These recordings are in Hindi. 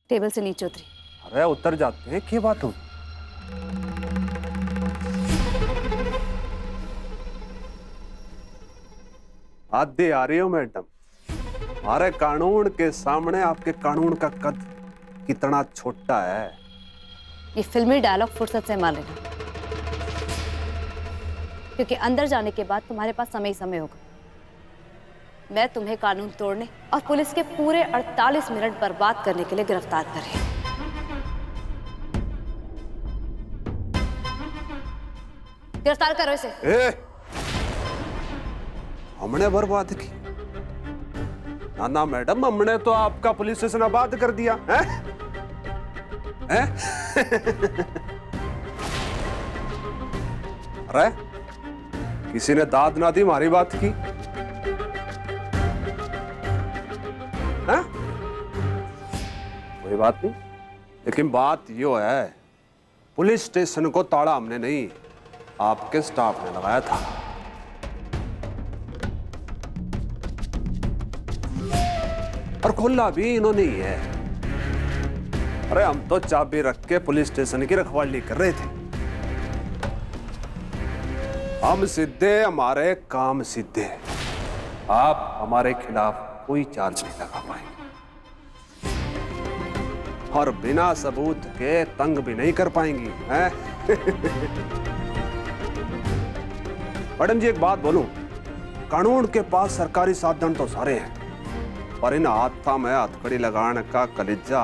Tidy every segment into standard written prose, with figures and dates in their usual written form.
टेबल से नीचे उतरी। अरे उतर जाते हैं, क्या बात हो? आधे आ रही हो मैडम। हमारे कानून के सामने आपके कानून का कद कितना छोटा है। ये फिल्मी डायलॉग फुर्सत से मार लेना, क्योंकि अंदर जाने के बाद तुम्हारे पास समय ही समय होगा। मैं तुम्हें कानून तोड़ने और पुलिस के पूरे 48 मिनट बर्बाद करने के लिए गिरफ्तार कर रही हूं। गिरफ्तार करो इसे। हमने बर्बाद की? ना ना मैडम, हमने तो आपका पुलिस स्टेशन आबाद कर दिया है? हैं? अरे किसी ने दाद ना दी हमारी बात की? हैं? कोई बात नहीं, लेकिन बात यो है, पुलिस स्टेशन को ताला हमने नहीं, आपके स्टाफ ने लगाया था। और खोला भी इन्होंने ही है। अरे हम तो चाबी रख के पुलिस स्टेशन की रखवाली कर रहे थे। हम सीधे, हमारे काम सीधे। आप हमारे खिलाफ कोई चार्ज नहीं लगा पाएंगे और बिना सबूत के तंग भी नहीं कर पाएंगी, हैं? मैडम जी एक बात बोलूं, कानून के पास सरकारी साधन तो सारे हैं, पर इन हाथा में हथकड़ी लगाने का कलेजा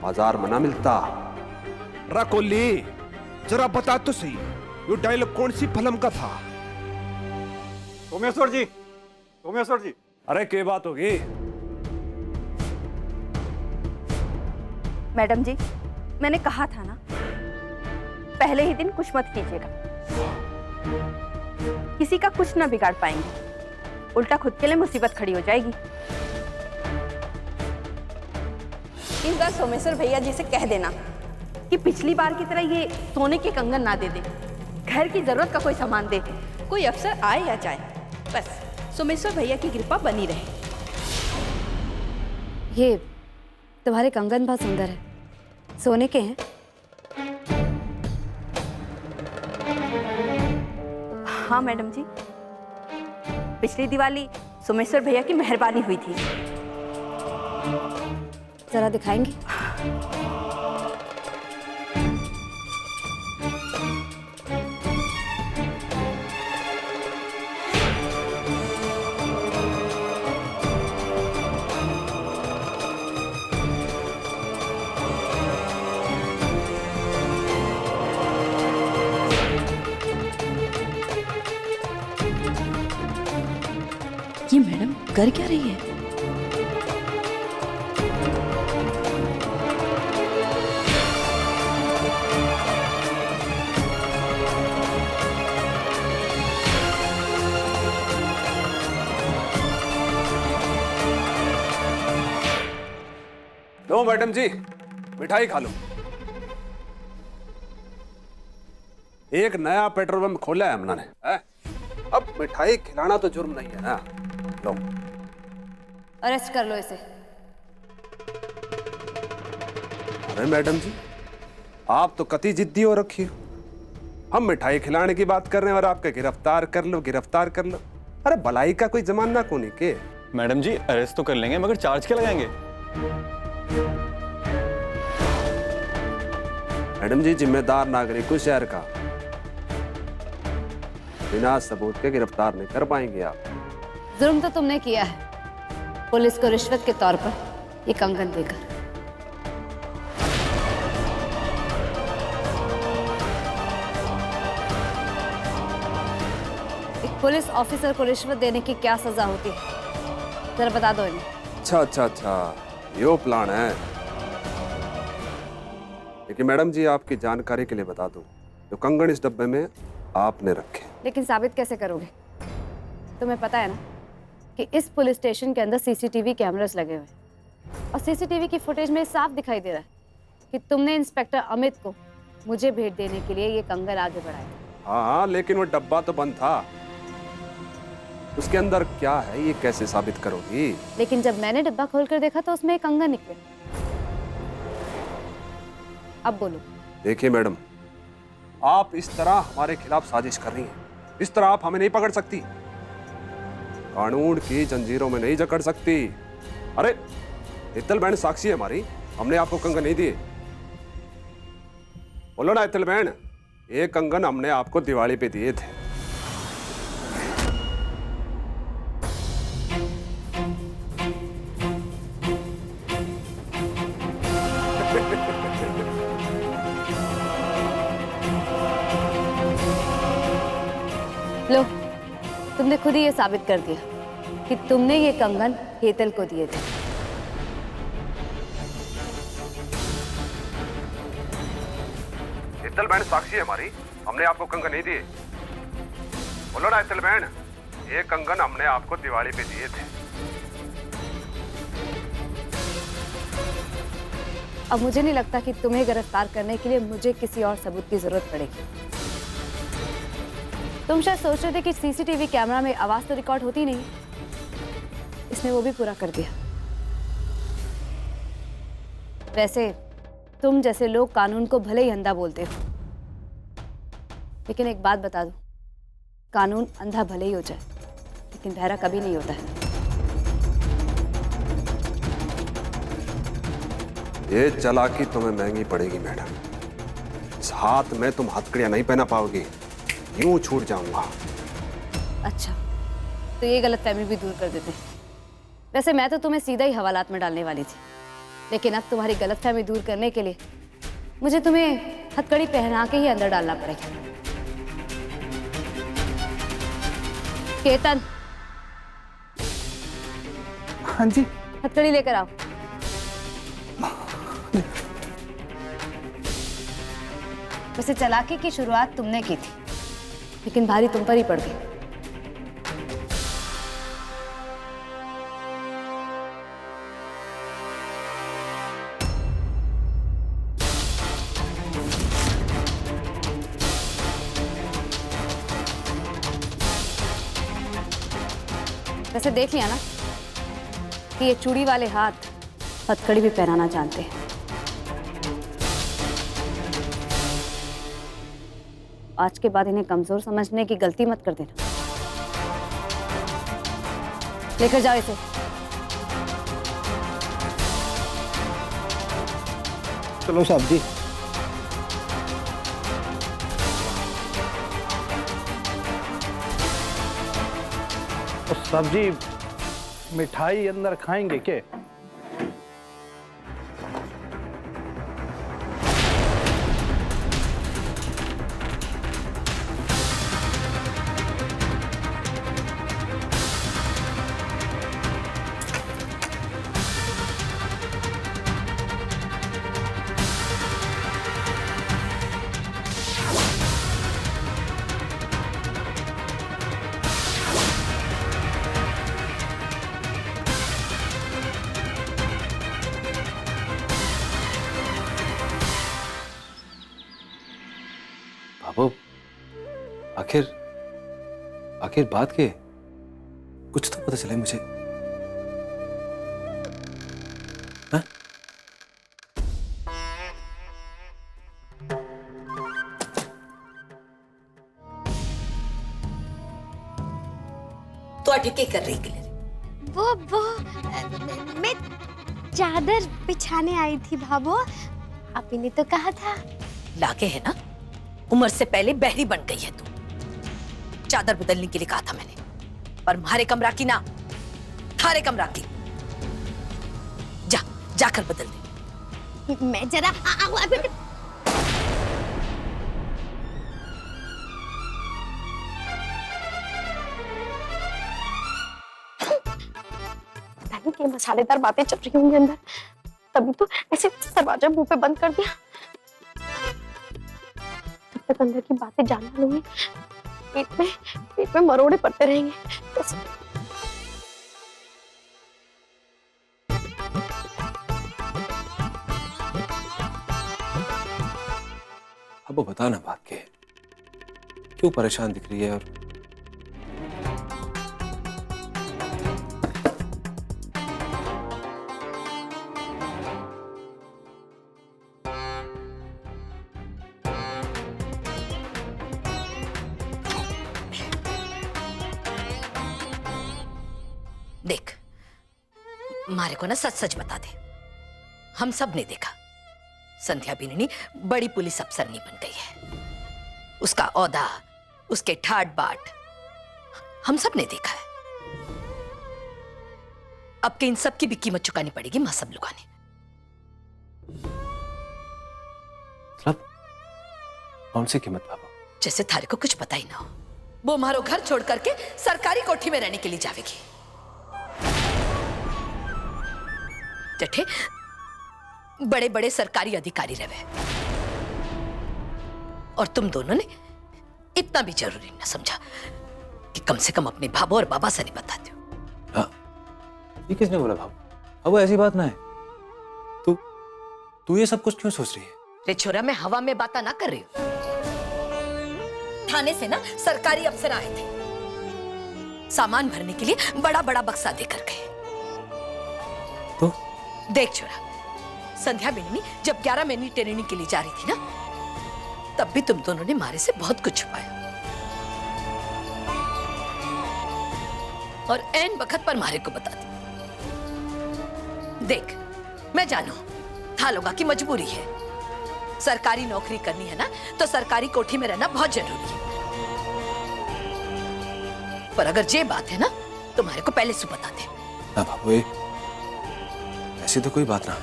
बाजार में ना मिलता। राकोली, जरा बता तो सही, ये डायलॉग कौन सी फिल्म का था? सोमेश्वर जी, सोमेश्वर जी। अरे क्या बात होगी? मैडम जी, मैंने कहा था ना, पहले ही दिन कुछ मत कीजिएगा। किसी का कुछ ना बिगाड़ पाएंगे, उल्टा खुद के लिए मुसीबत खड़ी हो जाएगी। इस बार सोमेश्वर भैया जी से कह देना कि पिछली बार की तरह ये सोने के कंगन ना दे दे, घर की जरूरत का कोई सामान दे। कोई अफसर आए या जाए, बस सोमेश्वर भैया की कृपा बनी रहे। ये तुम्हारे कंगन बहुत सुंदर है, सोने के हैं? हाँ मैडम जी, पिछली दिवाली सोमेश्वर भैया की मेहरबानी हुई थी। जरा दिखाएंगी? ये मैडम कर क्या रही है? लो मैडम जी, मिठाई खा लो। एक नया पेट्रोल पंप खोला है हमने, है? अब मिठाई खिलाना तो जुर्म नहीं है ना। लो। अरेस्ट कर लो इसे। अरे मैडम जी, आप तो कति जिद्दी हो रखी हो। हम मिठाई खिलाने की बात कर रहे हैं और आपके गिरफ्तार कर लो, गिरफ्तार कर लो। अरे भलाई का कोई जमाना को नहीं के। मैडम जी अरेस्ट तो कर लेंगे, मगर चार्ज क्या लगाएंगे? मैडम जी, जिम्मेदार नागरिक हूं शहर का, बिना सबूत के गिरफ्तार नहीं कर पाएंगे आप। जुर्म तो तुमने किया है, पुलिस को रिश्वत के तौर पर ये कंगन देकर। एक पुलिस ऑफिसर को रिश्वत देने की क्या सजा होती है, जरा बता दो इन्हें। अच्छा अच्छा अच्छा, यो प्लान है। लेकिन मैडम जी आपकी जानकारी के लिए बता दूं, जो कंगन इस डब्बे में आपने रखे। लेकिन साबित कैसे करोगे? तुम्हें पता है ना कि इस पुलिस स्टेशन के अंदर सीसीटीवी कैमरास लगे हुए हैं और सीसीटीवी की फुटेज में साफ दिखाई दे रहा है कि तुमने इंस्पेक्टर अमित को मुझे भेंट देने के लिए ये कंगन आगे बढ़ाया। हाँ हाँ, लेकिन वो डब्बा तो बंद था, उसके अंदर क्या है ये कैसे साबित करोगी? लेकिन जब मैंने डब्बा खोलकर देखा तो उसमें एक कंगन निकले अब बोलो। देखिए मैडम, आप इस तरह हमारे खिलाफ साजिश कर रही हैं। इस तरह आप हमें नहीं पकड़ सकती, कानून की जंजीरों में नहीं जकड़ सकती। अरे इत्तल बहन साक्षी है हमारी, हमने आपको कंगन नहीं दिए। बोलो ना इत्तल बहन, ये कंगन हमने आपको दिवाली पे दिए थे। लो, तुमने खुद ही ये साबित कर दिया कि तुमने ये कंगन हेतल को दिए थे। इत्तल बहन साक्षी है हमारी, हमने आपको कंगन नहीं दिए। बोलो ना इत्तल बहन, ये कंगन हमने आपको दिवाली पे दिए थे। अब मुझे नहीं लगता कि तुम्हें गिरफ्तार करने के लिए मुझे किसी और सबूत की जरूरत पड़ेगी। तुम शायद सोच रहे थे कि सीसीटीवी कैमरा में आवाज तो रिकॉर्ड होती नहीं, इसने वो भी पूरा कर दिया। वैसे तुम जैसे लोग कानून को भले ही अंधा बोलते हो, लेकिन एक बात बता दो, कानून अंधा भले ही हो जाए लेकिन बहरा कभी नहीं होता है। ये चालाकी तुम्हें महंगी पड़ेगी मैडम। इस हाथ में तुम हथकड़ियां नहीं पहना पाओगी, यूं छूट जाऊंगा। अच्छा, तो ये गलतफहमी भी दूर कर देते हैं। वैसे मैं तो तुम्हें सीधा ही हवालात में डालने वाली थी, लेकिन अब तुम्हारी गलतफहमी दूर करने के लिए मुझे तुम्हें हथकड़ी पहना के ही अंदर डालना पड़ेगा। केतन, हाँ जी। हथकड़ी लेकर आओ। वैसे चालाकी की शुरुआत तुमने की थी, लेकिन भारी तुम पर ही पड़ गई। वैसे देख लिया ना कि ये चूड़ी वाले हाथ हथकड़ी भी पहनाना जानते हैं। आज के बाद इन्हें कमजोर समझने की गलती मत कर देना। लेकर जाओ इसे। चलो साहब जी। तो साहब जी, मिठाई अंदर खाएंगे क्या? बाबू, आखिर बात के कुछ तो पता चले मुझे। हाँ? तो अटके कर रही है। वो मैं चादर बिछाने आई थी भाभो, आप ने तो कहा था। लागे है ना, उम्र से पहले बहरी बन गई है तू। चादर बदलने के लिए कहा था मैंने, पर मारे कमरा की ना, थारे कमरा की। जाकर बदल दे। मैं जरा अभी के मसालेदार बातें चल रही होंगी अंदर, तभी तो ऐसे दरवाजा मुंह पे बंद कर दिया। तब तक अंदर की बातें जानना लूंगी, पेट में मरोड़े पड़ते रहेंगे। अब वो बता ना बात के, क्यों परेशान दिख रही है? और मारे को ना सच सच बता दे। हम सब ने देखा संध्या बिन्नी बड़ी पुलिस अफसरनी बन गई है। उसका औदा, उसके ठाट बाट हम सब ने देखा है। अब के इन सब की भी कीमत चुकानी पड़ेगी मां सब लोगों ने। मतलब कौन सी कीमत बाबा? जैसे थारे को कुछ पता ही ना हो। वो मारो घर छोड़ करके सरकारी कोठी में रहने के लिए जाएगी। जठे बड़े बड़े सरकारी अधिकारी रहे और तुम दोनों ने इतना भी जरूरी न समझा कि कम से कम अपने भाभो और बाबा से नहीं बताते हो। हाँ, ये किसने बोला भाव? अब ऐसी बात ना है। तू ये सब कुछ क्यों सोच रही है? रे छोरा, मैं हवा में बात ना कर रही हूं। थाने से ना सरकारी अफसर आए थे, सामान भरने के लिए बड़ा बड़ा बक्सा देकर गए। तो देख छोरा, संध्या बिन्नी जब 11 महीने ट्रेनिंग के लिए जा रही थी ना, तब भी तुम दोनों ने मारे से बहुत कुछ छुपाया और ऐन वक्त पर मारे को बता दी। देख, मैं जानू था लोगा की मजबूरी है, सरकारी नौकरी करनी है ना तो सरकारी कोठी में रहना बहुत जरूरी है। पर अगर ये बात है ना, तुम्हारे को पहले से बता दे। ना बाबू, ऐसी तो कोई बात ना है,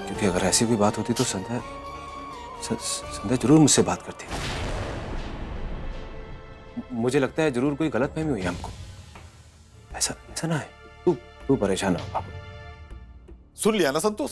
क्योंकि अगर ऐसी कोई बात होती तो संध्या जरूर मुझसे बात करती। मुझे लगता है जरूर कोई गलतफहमी हुई हमको। ऐसा ना है। तू परेशान हो बाबू। सुन लिया ना संतोष,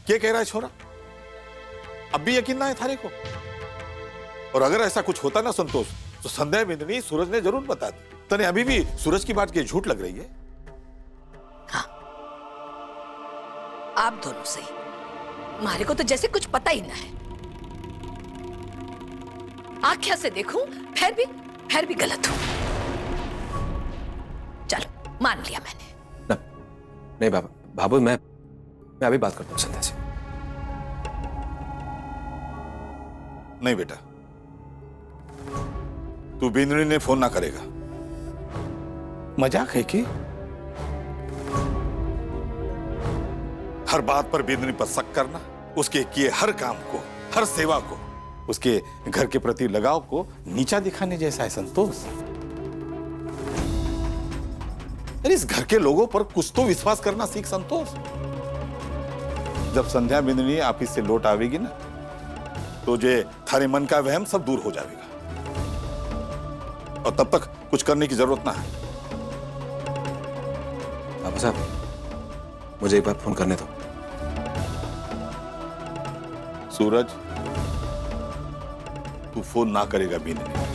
क्या कह रहा है छोरा? अब भी यकीन ना है थारे को? और अगर ऐसा कुछ होता ना संतोष, तो संध्या बिंदनी सूरज ने जरूर बता दी। तने अभी भी सूरज की बात की झूठ लग रही है। हाँ, आप दोनों से मारे को तो जैसे कुछ पता ही ना है। आंखें से देखूं फिर भी गलत हूं। चलो, मान लिया मैंने। नहीं बाबू, मैं अभी बात करता हूँ संध्या से। नहीं बेटा, तू बिंदनी ने फोन ना करेगा। मजाक है कि? हर बात पर बिंदनी पर शक करना, उसके किए हर काम को, हर सेवा को, उसके घर के प्रति लगाव को नीचा दिखाने जैसा है संतोष। अरे इस घर के लोगों पर कुछ तो विश्वास करना सीख संतोष। जब संध्या बिंदनी ऑफिस से लौट आवेगी ना, तो जे थारे मन का वहम सब दूर हो जाएगा और तब तक कुछ करने की जरूरत ना है। बाबू साहब, मुझे एक बार फोन करने दो। सूरज, तू फोन ना करेगा बिंदनी।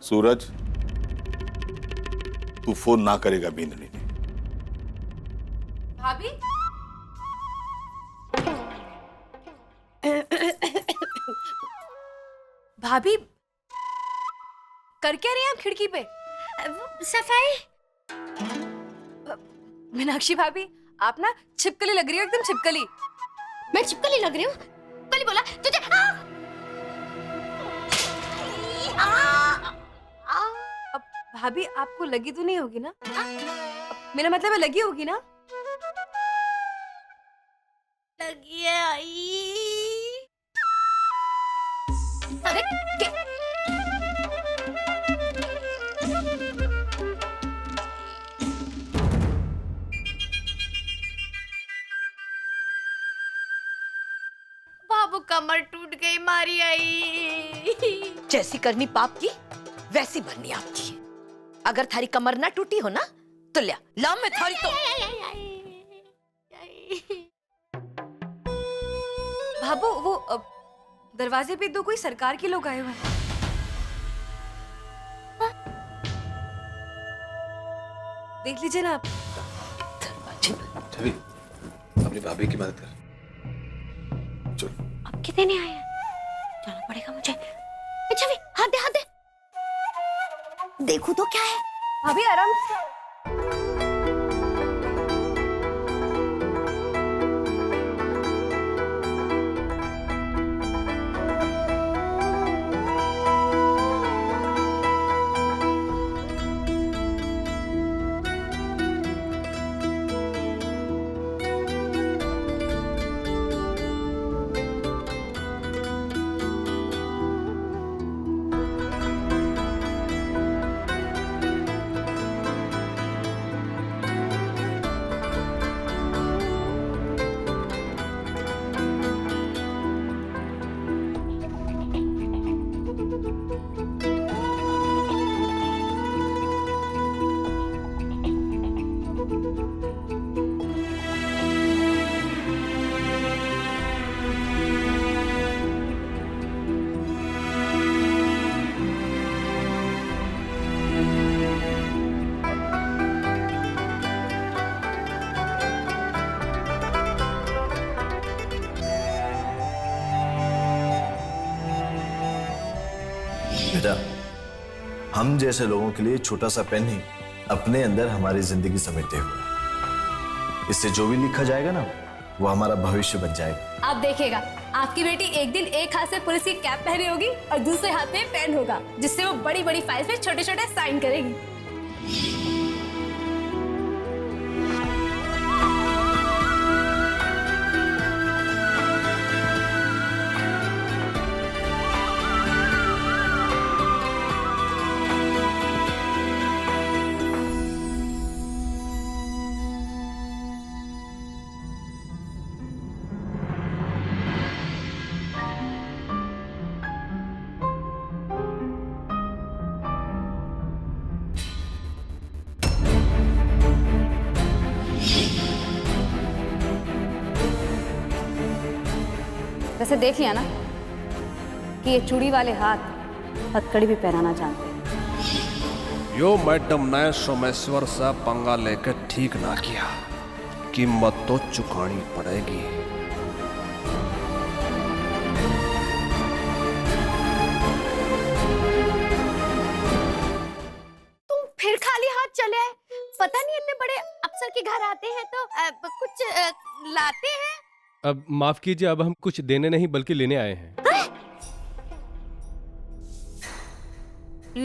सूरज, तू फोन ना करेगा बिंदनी ने। भाभी, भाभी कर क्या रही हैं आप खिड़की पे? सफाई। मीनाक्षी भाभी, आप ना छिपकली लग रही हो, एकदम छिपकली। मैं चिपकली लग रही हूँ? कल बोला तुझे। अब भाभी आपको लगी तो नहीं होगी ना? मेरा मतलब है लगी होगी ना? लगी है आई। अरे बाबू कमर टूट गई, मारी आई। जैसी करनी पाप की वैसी भरनी आपकी है। अगर थारी कमर ना टूटी हो ना तो ला मैं थारी तो। भाभो, वो दरवाजे पे दो कोई सरकार के लोग आए हुए हैं। देख लीजिए ना आप। छवि, अपनी भाभी की मदद कर। अब कितने नहीं आए? जाना पड़ेगा मुझे। छवि, हाथ दे। देखो तो क्या है। भाभी आराम से। बेटा, हम जैसे लोगों के लिए छोटा सा पेन ही अपने अंदर हमारी जिंदगी समेटे हुए है। इससे जो भी लिखा जाएगा ना, वो हमारा भविष्य बन जाएगा। आप देखिएगा, आपकी बेटी एक दिन एक हाथ से पुलिस की कैप पहनी होगी और दूसरे हाथ में पेन होगा, जिससे वो बड़ी बड़ी फाइल्स में छोटे छोटे साइन करेगी। वैसे देख लिया ना कि ये चूड़ी वाले हाथ हथकड़ी भी पहनाना जानते हैं। यो मैडम ने सोमेश्वर से पंगा लेकर ठीक ना किया, कीमत तो चुकानी पड़ेगी। तुम फिर खाली हाथ चले आए? पता नहीं इतने बड़े अफसर के घर आते हैं तो कुछ लाते हैं। अब माफ कीजिए, अब हम कुछ देने नहीं बल्कि लेने आए हैं।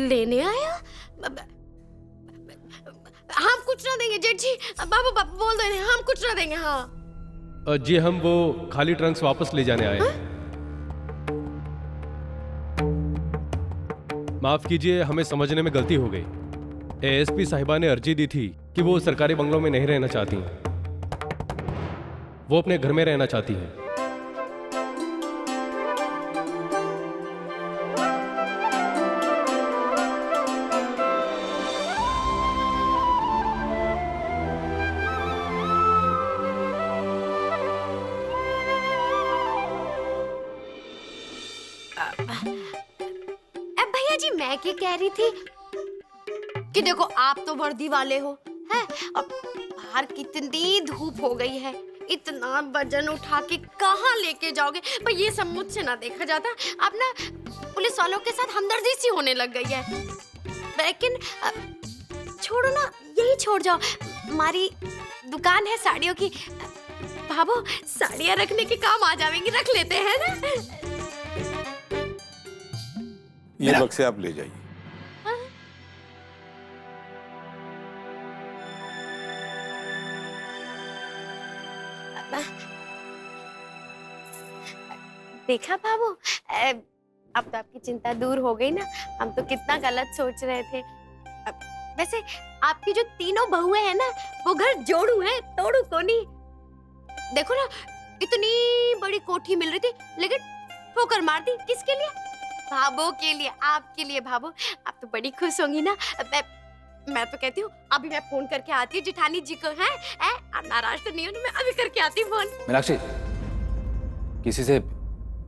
लेने आया? हम कुछ ना देंगे जेठ जी। बाबू बाबू बोल दो, हम कुछ ना देंगे। हाँ जी, हम वो खाली ट्रंक्स वापस ले जाने आए हैं। माफ कीजिए, हमें समझने में गलती हो गई। एएसपी साहिबा ने अर्जी दी थी कि वो सरकारी बंगलों में नहीं रहना चाहती हैं, वो अपने घर में रहना चाहती हैं। अब भैया जी, मैं क्या कह रही थी कि देखो, आप तो वर्दी वाले हो हैं, अब बाहर कितनी धूप हो गई है, इतना वजन उठा के कहाँ लेके जाओगे? पर ये सब मुझसे ना देखा जाता। अब ना पुलिस वालों के साथ हमदर्दी सी होने लग गई है। लेकिन छोड़ो ना, यही छोड़ जाओ। हमारी दुकान है साड़ियों की, भाभो साड़ियाँ रखने के काम आ जाएंगी, रख लेते हैं ना। ये बक्से आप ले जाइए। देखा बाबू, अब तो आपकी चिंता दूर हो गई ना। हम तो कितना गलत सोच रहे थे। वैसे आपकी जो तीनों बहुएं हैं ना, वो घर जोड़ू है, तोड़ू को नहीं। देखो ना, इतनी बड़ी कोठी मिल रही थी, लेकिन ठोकर मार दी। किसके लिए? भाभो के लिए, आपके लिए। भाभो, आप तो बड़ी खुश होंगी ना। मैं तो कहती हूँ अभी मैं फोन करके आती हूँ जिठानी जी को। है नाराज तो नहीं हो? मैं अभी करके आती हूँ फोन। मीनाक्षी, किसी से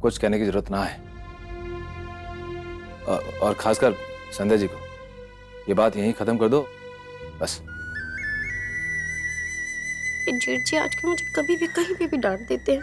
कुछ कहने की जरूरत ना है, और खासकर संध्या जी को ये बात यहीं खत्म कर दो बस। जेठ जी आजकल मुझे कभी भी कहीं पे भी डांट देते हैं।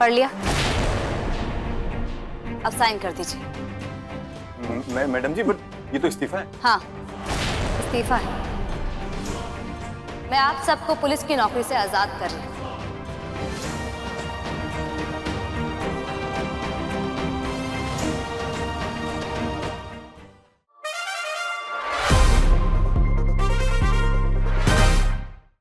पढ़ लिया? अब साइन कर दीजिए। मैडम जी, बट ये तो इस्तीफा है। हाँ, इस्तीफा है। मैं आप सबको पुलिस की नौकरी से आजाद कर रही हूँ।